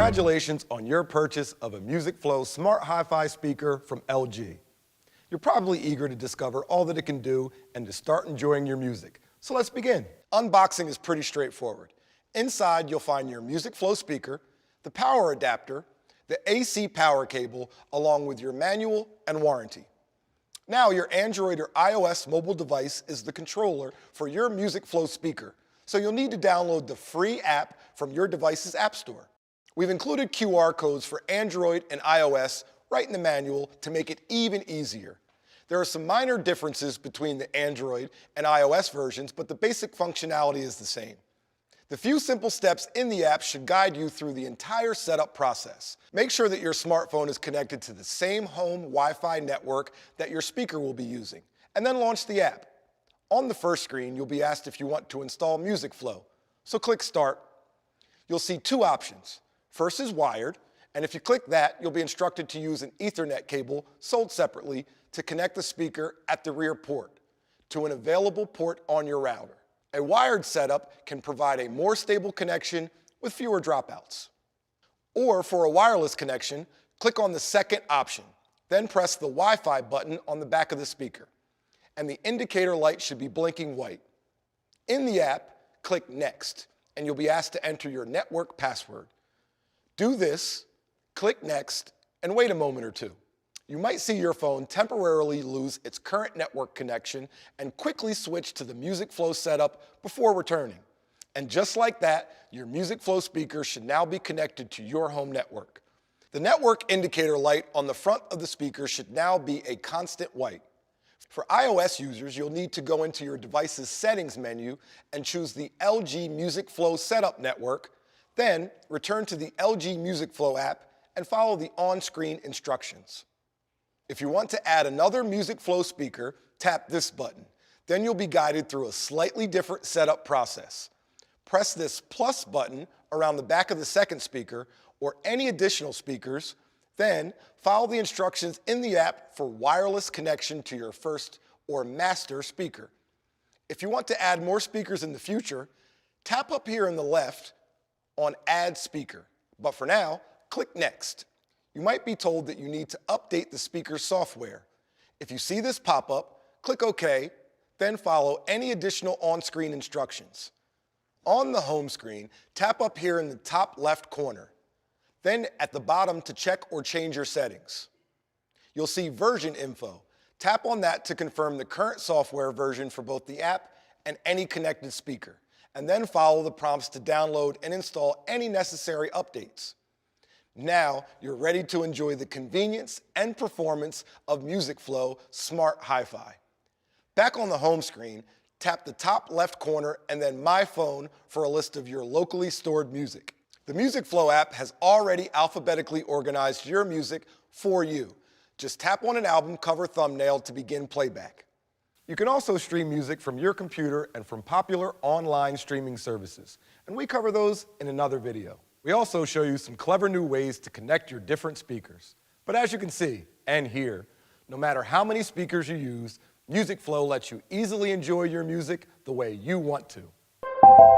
Congratulations on your purchase of a MusicFlow Smart Hi-Fi speaker from LG. You're probably eager to discover all that it can do and to start enjoying your music. So let's begin. Unboxing is pretty straightforward. Inside, you'll find your MusicFlow speaker, the power adapter, the AC power cable, along with your manual and warranty. Now, your Android or iOS mobile device is the controller for your MusicFlow speaker, so you'll need to download the free app from your device's app store. We've included QR codes for Android and iOS right in the manual to make it even easier. There are some minor differences between the Android and iOS versions, but the basic functionality is the same. The few simple steps in the app should guide you through the entire setup process. Make sure that your smartphone is connected to the same home Wi-Fi network that your speaker will be using, and then launch the app. On the first screen, you'll be asked if you want to install MusicFlow, so click Start. You'll see two options. First is wired, and if you click that, you'll be instructed to use an Ethernet cable sold separately to connect the speaker at the rear port to an available port on your router. A wired setup can provide a more stable connection with fewer dropouts. Or for a wireless connection, click on the second option, then press the Wi-Fi button on the back of the speaker, and the indicator light should be blinking white. In the app, click Next, and you'll be asked to enter your network password. Do this, click Next, and wait a moment or two. You might see your phone temporarily lose its current network connection and quickly switch to the MusicFlow setup before returning. And just like that, your MusicFlow speaker should now be connected to your home network. The network indicator light on the front of the speaker should now be a constant white. For iOS users, you'll need to go into your device's settings menu and choose the LG MusicFlow setup network, then return to the LG MusicFlow app and follow the on-screen instructions. If you want to add another MusicFlow speaker, tap this button. Then you'll be guided through a slightly different setup process. Press this plus button around the back of the second speaker or any additional speakers, then follow the instructions in the app for wireless connection to your first or master speaker. If you want to add more speakers in the future, tap up here on the left on Add Speaker. But for now, click Next. You might be told that you need to update the speaker's software. If you see this pop up, click OK, then follow any additional on-screen instructions. On the home screen, tap up here in the top left corner, then at the bottom to check or change your settings. You'll see version info. Tap on that to confirm the current software version for both the app and any connected speaker, and then follow the prompts to download and install any necessary updates. Now, you're ready to enjoy the convenience and performance of MusicFlow Smart Hi-Fi. Back on the home screen, tap the top left corner and then My Phone for a list of your locally stored music. The MusicFlow app has already alphabetically organized your music for you. Just tap on an album cover thumbnail to begin playback. You can also stream music from your computer and from popular online streaming services, and we cover those in another video. We also show you some clever new ways to connect your different speakers. But as you can see and hear, no matter how many speakers you use, MusicFlow lets you easily enjoy your music the way you want to.